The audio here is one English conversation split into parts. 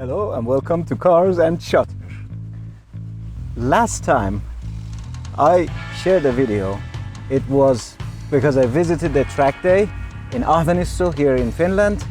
Hello and welcome to Cars and Shutter. Last time I shared a video, it was because I visited the track day in Ahvenisto here in Finland,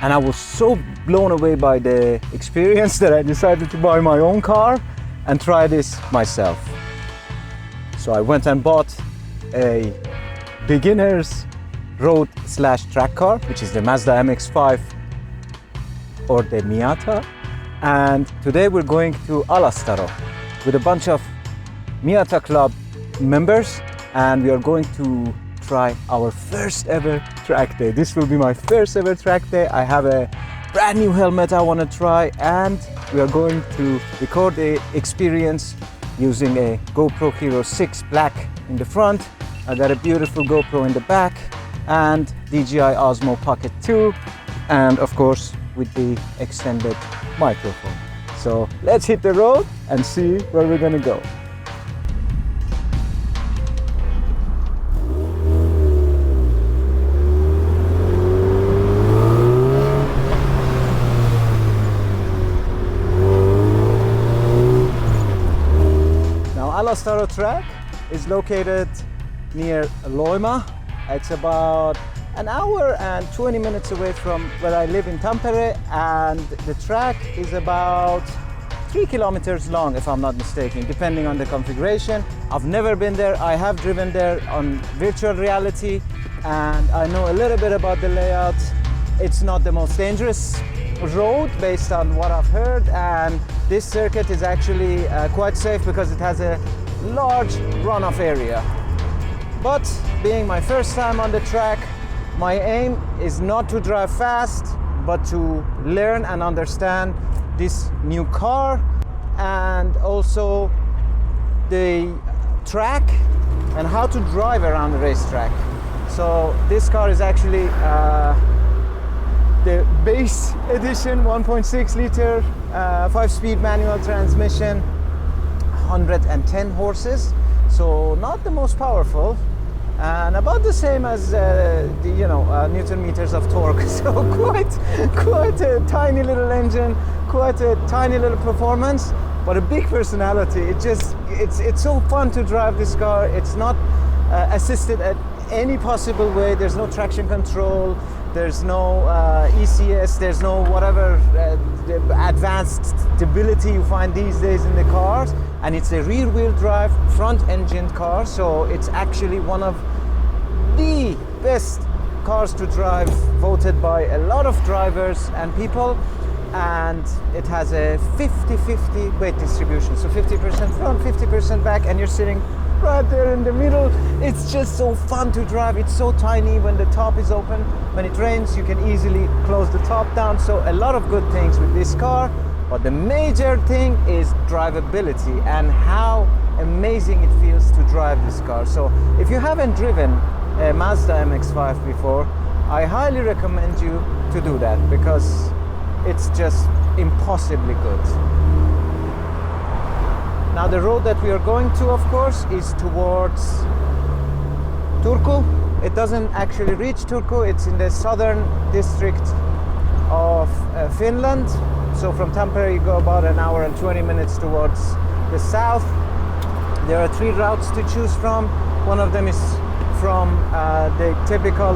and I was so blown away by the experience that I decided to buy my own car and try this myself. So I went and bought a beginner's road/track car, which is the Mazda MX-5 or the Miata. And today we're going to Alastaro with a bunch of Miata Club members, and we are going to try our first ever track day. This will be my first ever track day. I have a brand new helmet I want to try, and we are going to record the experience using a GoPro Hero 6 Black in the front. I got a beautiful GoPro in the back and DJI Osmo Pocket 2, and of course with the extended microphone. So let's hit the road and see where we're gonna go. Now Alastaro track is located near Loima. It's about an hour and 20 minutes away from where I live in Tampere, and the track is about 3 kilometers long, if I'm not mistaken, depending on the configuration. I've never been there. I have driven there on virtual reality, and I know a little bit about the layout. It's not the most dangerous road based on what I've heard, and this circuit is actually quite safe because it has a large runoff area. But being my first time on the track, my aim is not to drive fast, but to learn and understand this new car and also the track and how to drive around the racetrack. So this car is actually the base edition 1.6 liter 5-speed manual transmission, 110 horses, so not the most powerful, and about the same as Newton meters of torque. So quite a tiny little engine, quite a tiny little performance, but a big personality. It's so fun to drive this car. It's not assisted at any possible way. There's no traction control, there's no ECS, there's no whatever advanced stability you find these days in the cars. And it's a rear-wheel drive, front-engined car, so it's actually one of the best cars to drive, voted by a lot of drivers and people. And it has a 50-50 weight distribution, so 50% front, 50% back, and you're sitting right there in the middle. It's just so fun to drive. It's so tiny when the top is open. When it rains, you can easily close the top down. So a lot of good things with this car. But the major thing is drivability and how amazing it feels to drive this car. So if you haven't driven a Mazda MX-5 before, I highly recommend you to do that because it's just impossibly good. Now the road that we are going to, of course, is towards Turku. It doesn't actually reach Turku. It's in the southern district of Finland. So from Tampere you go about an hour and 20 minutes towards the south. There are 3 routes to choose from. One of them is from the typical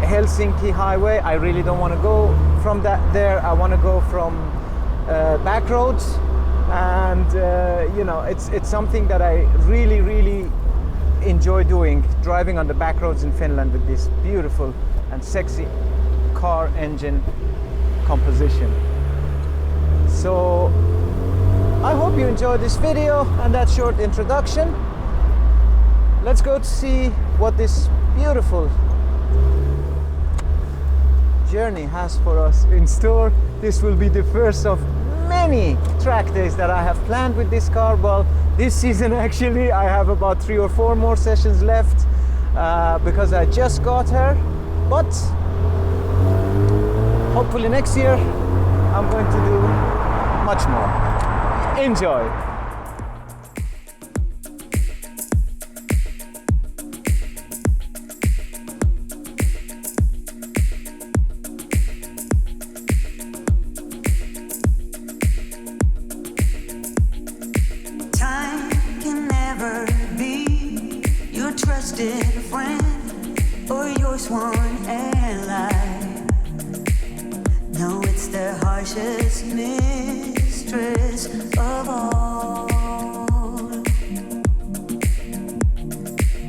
Helsinki highway. I really don't want to go from there. I want to go from back roads, and it's something that I really enjoy doing, driving on the back roads in Finland with this beautiful and sexy car engine composition. So I hope you enjoyed this video and that short introduction. Let's go to see what this beautiful journey has for us in store. This will be the first of many track days that I have planned with this car. Well, this season actually I have about 3 or 4 more sessions left because I just got her, but hopefully next year I'm going to do much more. Enjoy! just one airline. No, it's the harshest mistress of all.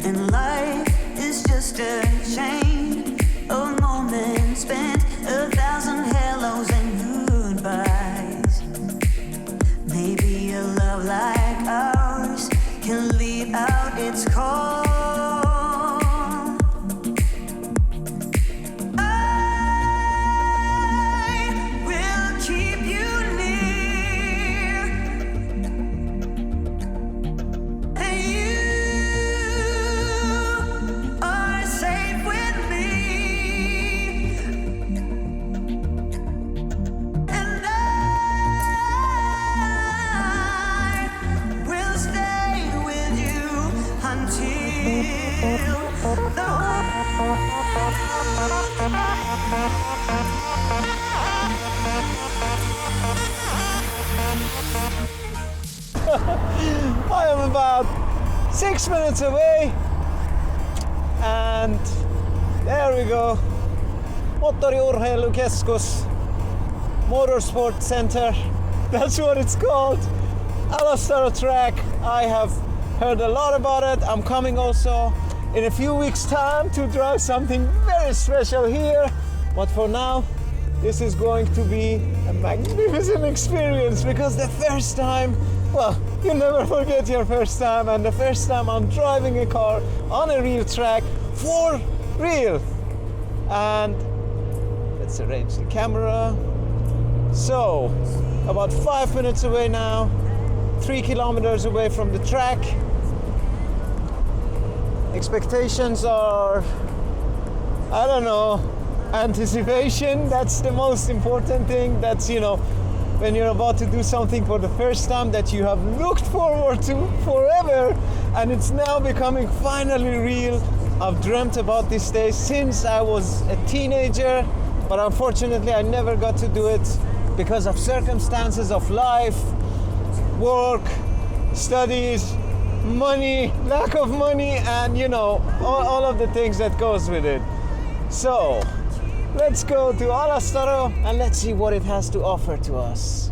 And life is just a chain of moments spent, 1,000 hellos and goodbyes. Maybe a love like ours can leave out its call. I am about 6 minutes away, and there we go. Moottoriurheilukeskus, Motorsport Center, that's what it's called. Alastaro track. I have heard a lot about it. I'm coming also in a few weeks' time to drive something very special here. But for now, this is going to be a magnificent experience, because the first time, well, you never forget your first time, and the first time I'm driving a car on a real track for real. And let's arrange the camera. So, about 5 minutes away now, 3 kilometers away from the track. Expectations are, I don't know, anticipation. That's the most important thing. That's, you know, when you're about to do something for the first time that you have looked forward to forever, and it's now becoming finally real. I've dreamt about this day since I was a teenager, but unfortunately I never got to do it because of circumstances of life, work, studies, money, lack of money, and you know, all of the things that goes with it. So let's go to Alastaro and let's see what it has to offer to us.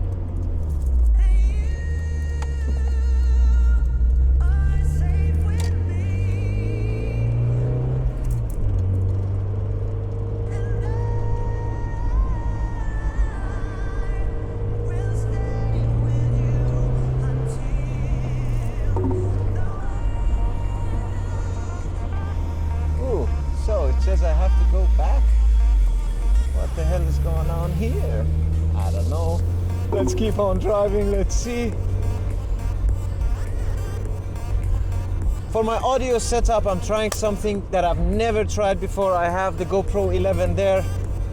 So it says I have to go back. What the hell is going on here? I don't know. Let's keep on driving, let's see. For my audio setup, I'm trying something that I've never tried before. I have the GoPro 11 there,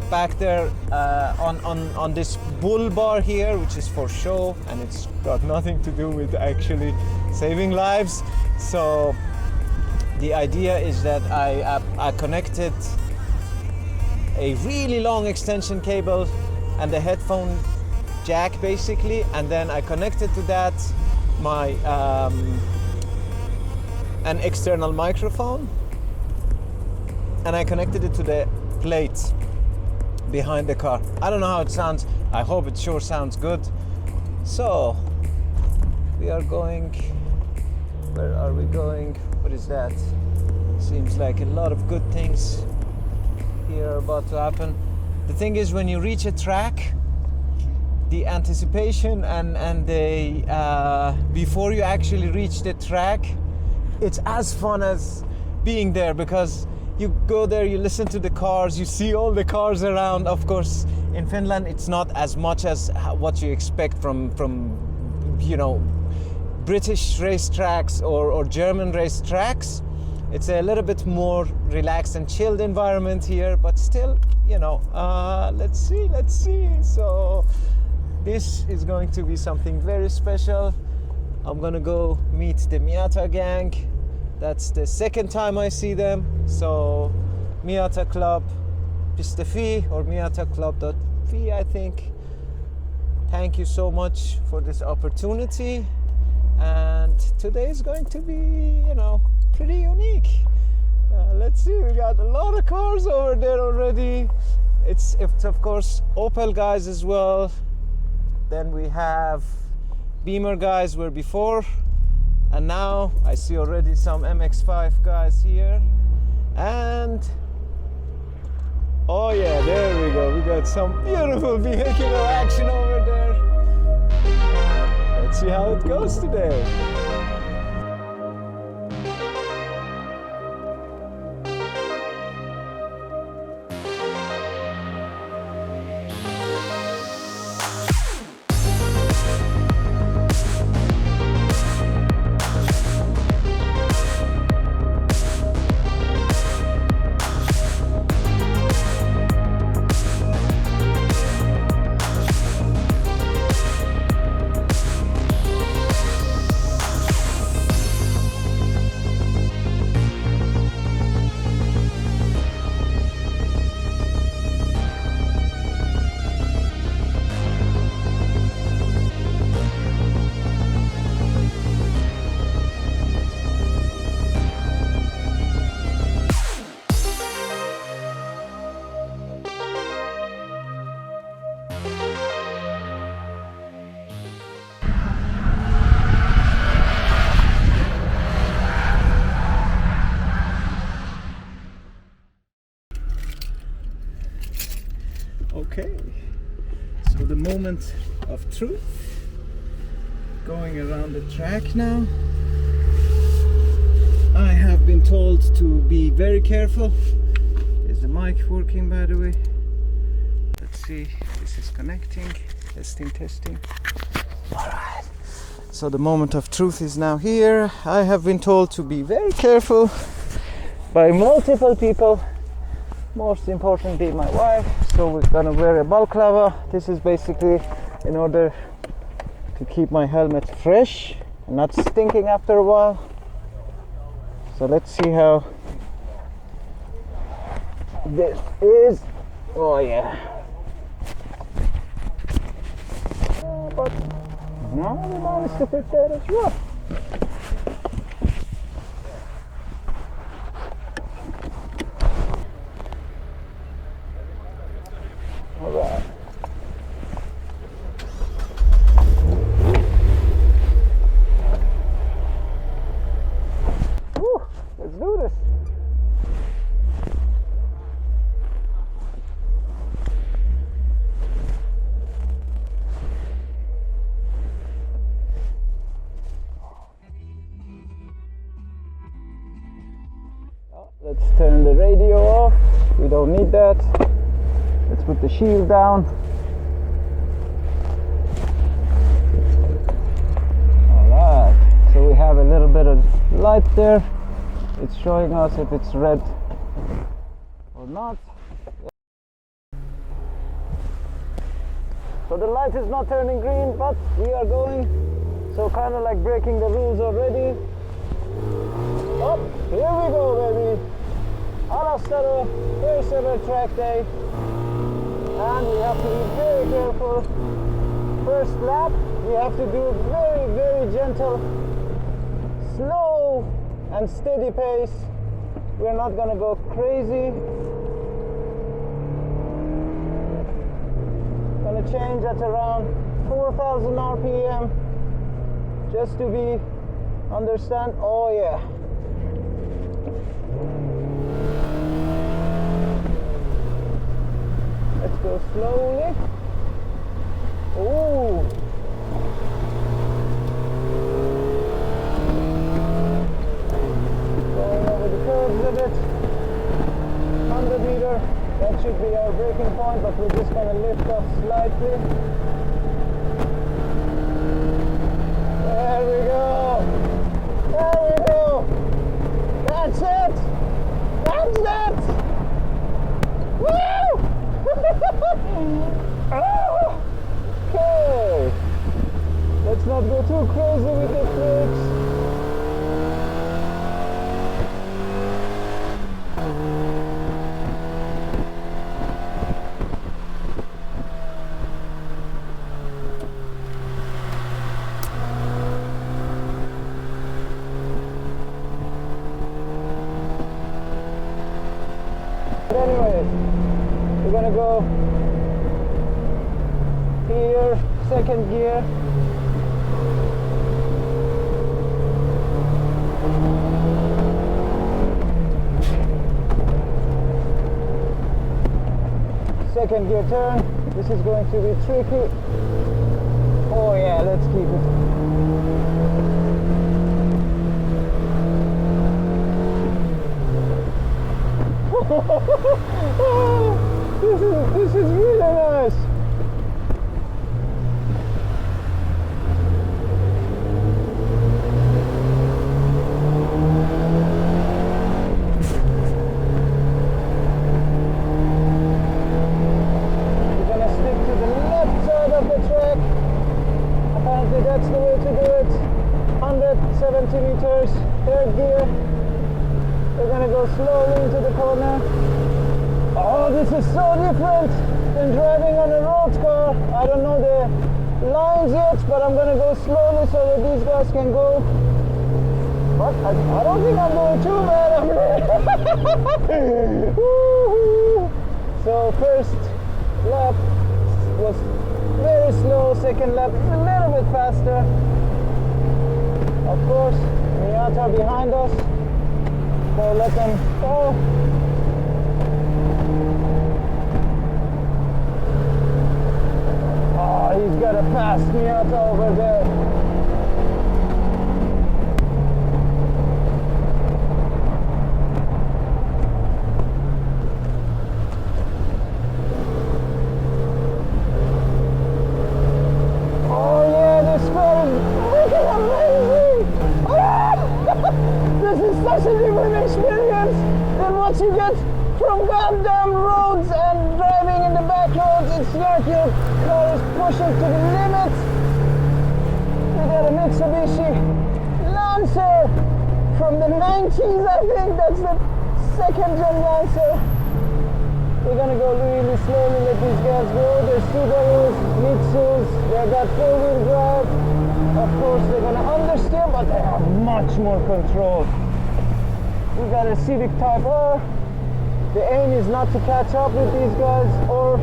back there on this bull bar here, which is for show, and it's got nothing to do with actually saving lives. So the idea is that I connected a really long extension cable and the headphone jack basically, and then I connected to that my an external microphone, and I connected it to the plate behind the car. I don't know how it sounds. I hope it sure sounds good. So we are going, where are we going? What is that? Seems like a lot of good things here are about to happen. The thing is, when you reach a track, the anticipation and the before you actually reach the track, it's as fun as being there, because you go there, you listen to the cars, you see all the cars around. Of course, in Finland, it's not as much as what you expect from you know, British racetracks or German racetracks. It's a little bit more relaxed and chilled environment here, but still, you know, let's see. So this is going to be something very special. I'm gonna go meet the Miata gang. That's the second time I see them. So Miata Club.fi or Miata Club.fi, I think. Thank you so much for this opportunity. And today is going to be, you know, pretty unique. Let's see, we got a lot of cars over there already. It's of course Opel guys as well. Then we have Beamer guys were before, and now I see already some MX-5 guys here. And oh yeah, there we go, we got some beautiful vehicular action over there. Let's see how it goes today. Okay, so the moment of truth, going around the track now. I have been told to be very careful. Is the mic working, by the way? Let's see, this is connecting. Testing. Alright, so the moment of truth is now here. I have been told to be very careful by multiple people, most importantly my wife. So we're gonna wear a balaclava. This is basically in order to keep my helmet fresh and not stinking after a while. So let's see how this is. Oh yeah. But now we managed to fit that as well. Alright. Let's do this. Let's turn the radio off. We don't need that. Let's put the shield down. Alright, so we have a little bit of light there. It's showing us if it's red or not. So the light is not turning green, but we are going. So kind of like breaking the rules already. Oh, here we go, baby. Alastaro, first ever track day. And we have to be very careful. First lap, we have to do very, very gentle, slow and steady pace. We're not gonna go crazy. Gonna change at around 4,000 RPM just to be understand. Oh yeah. Let's go slowly. Ooh. Going over the curves a bit. 100 meter. That should be our braking point, but we're just gonna lift off slightly. There we go. There we go. That's it. That's it. Woo! Okay. Let's not go too crazy with the brakes. go here, second gear. Second gear turn. This is going to be tricky. Oh yeah, let's keep it. This is really nice. We're gonna stick to the left side of the track. Apparently that's the way to do it. 170 meters, third gear. We're gonna go slowly into the corner. Oh, this is so different than driving on a road car. I don't know the lines yet, but I'm gonna go slowly so that these guys can go. But I don't think I'm going too bad. So first lap was very slow, second lap a little bit faster. Of course, Miata behind us. So let them go. Oh, he's got a fast Miata over there. Oh yeah, this car is freaking amazing! This is such a different experience than what you get from goddamn roads and driving in the back roads. It's like your car is pushing to the limit. We got a Mitsubishi Lancer from the 90s, I think. That's the second gen Lancer. We're gonna go really slowly, let these guys go. There's Subarus, Mitsus, they got four-wheel drive. Of course, they're gonna understeer, but they have much more control. We got a Civic Type R. The aim is not to catch up with these guys, or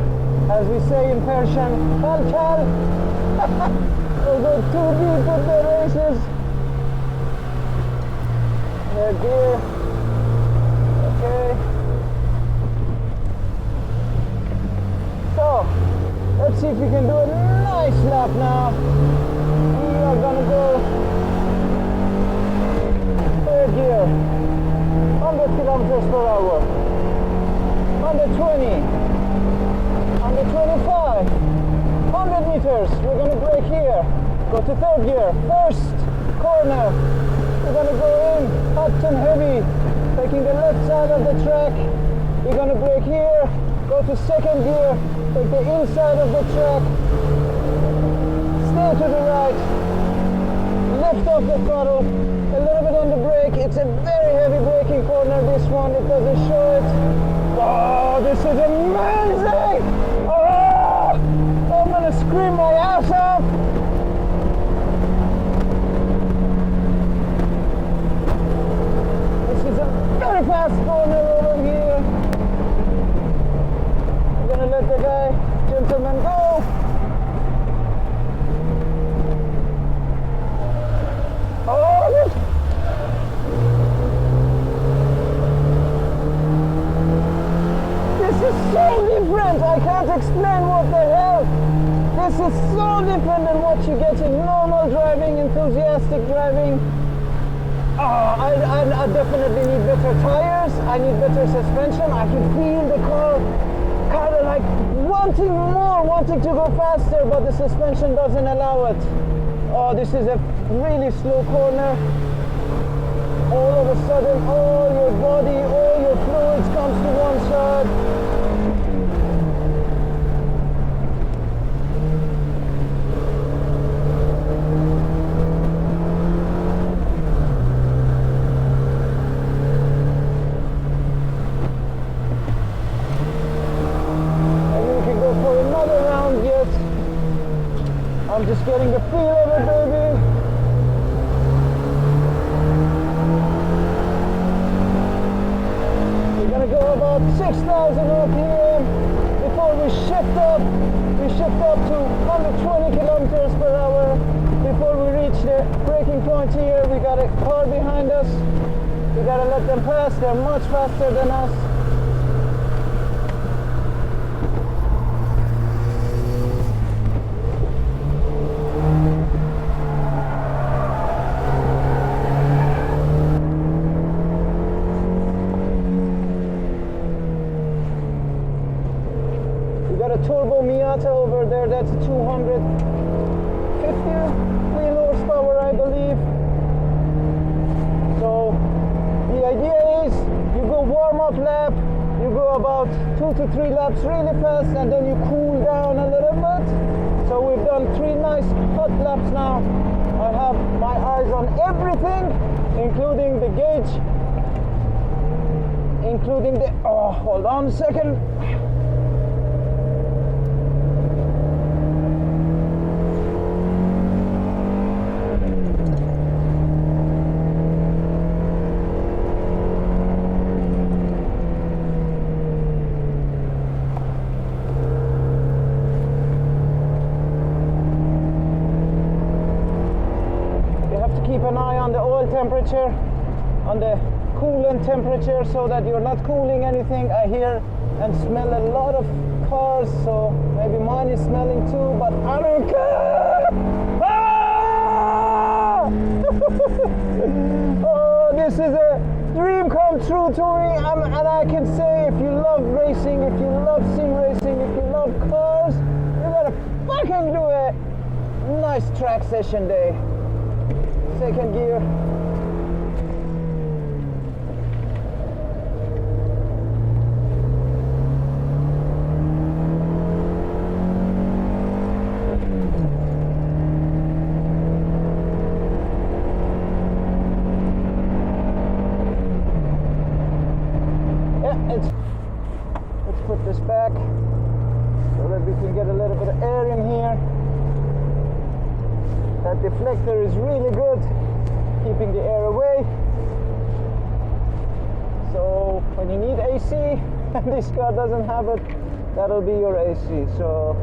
as we say in Persian, kal. We'll go too deep with the races. They're gear. Okay. So, let's see if we can do a nice lap now. We are gonna go third gear, 100 kilometers per hour, 120, 125, 100 meters. We're gonna brake here, go to third gear, first corner. We're gonna go in, hot and heavy, taking the left side of the track. We're gonna brake here, go to second gear, take the inside of the track, stay to the right, lift off the throttle, a little bit on the brake. It's a very heavy braking corner, this one, it doesn't show it. Oh, this is amazing! Oh, I'm gonna scream my ass off! This is a very fast corner over here. I'm gonna let the gentleman go. Oh, this is so different. I can't explain what the hell. This is so different than what you get in normal driving, enthusiastic driving. I definitely need better tires. I need better suspension. I can feel the car kind of like wanting to go faster, but the suspension doesn't allow it. Oh, this is a really slow corner. All of a sudden, all your body, all your fluids comes to one side. I'm just getting the feel of it, baby. We're gonna go about 6,000 RPM before we shift up to 120 kilometers per hour before we reach the braking point here. We got a car behind us. We gotta let them pass. They're much faster than us. Turbo Miata over there, that's a 250 wheel horsepower, I believe. So the idea is you go warm-up lap, you go about 2 to 3 laps really fast, and then you cool down a little bit. So we've done 3 nice hot laps now. I have my eyes on everything, including the gauge, including the, oh, hold on a second. Keep an eye on the oil temperature, on the coolant temperature, so that you're not cooling anything. I hear and smell a lot of cars, so maybe mine is smelling too, but I don't care! Ah! Oh, this is a dream come true to me, and I can say, if you love racing, if you love sim racing, if you love cars, you gotta fucking do a nice track session day. Second gear. Yeah, let's put this back so that we can get a little bit of air in here. That deflector is really good, keeping the air away. So when you need AC and this car doesn't have it, that'll be your AC. So,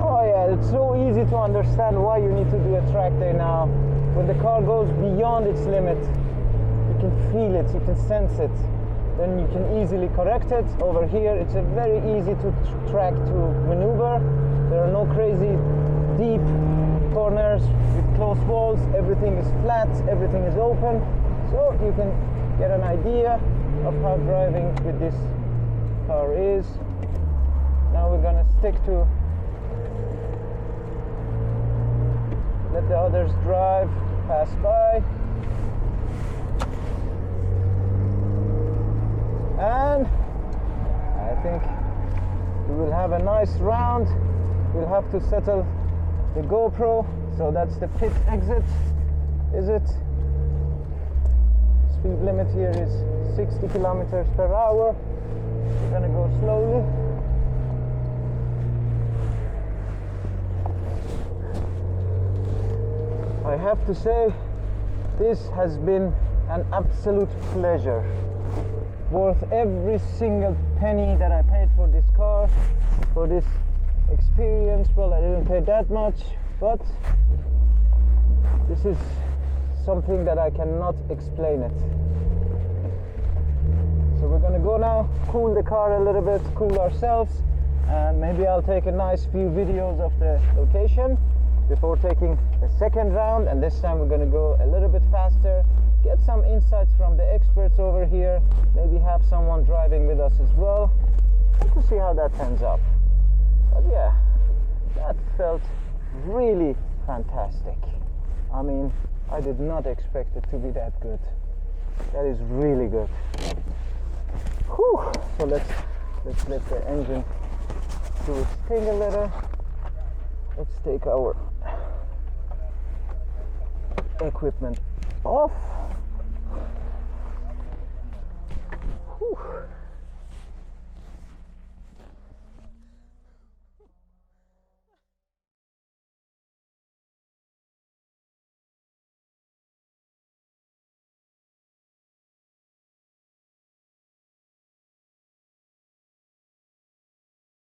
oh yeah, it's so easy to understand why you need to do a track day now. When the car goes beyond its limit, you can feel it, you can sense it. Then you can easily correct it. Over here, it's a very easy to track to maneuver. There are no crazy deep corners with closed walls. Everything is flat, everything is open. So you can get an idea of how driving with this car is. Now we're gonna stick to let the others drive, pass by. And I think we will have a nice round. We'll have to settle the GoPro. So that's the pit exit, is it? Speed limit here is 60 kilometers per hour. We're gonna go slowly. I have to say, this has been an absolute pleasure. Worth every single penny that I paid for this car, for this experience. Well, I didn't pay that much, but this is something that I cannot explain it. So we're gonna go now, cool the car a little bit, cool ourselves, and maybe I'll take a nice few videos of the location before taking a second round, and this time we're gonna go a little bit faster, get some insights from the experts over here, maybe have someone driving with us as well, and to see how that turns up. But yeah, that felt really fantastic. I mean, I did not expect it to be that good. That is really good. Whew. So let's let the engine do its thing a little. Let's take our equipment off. Whew.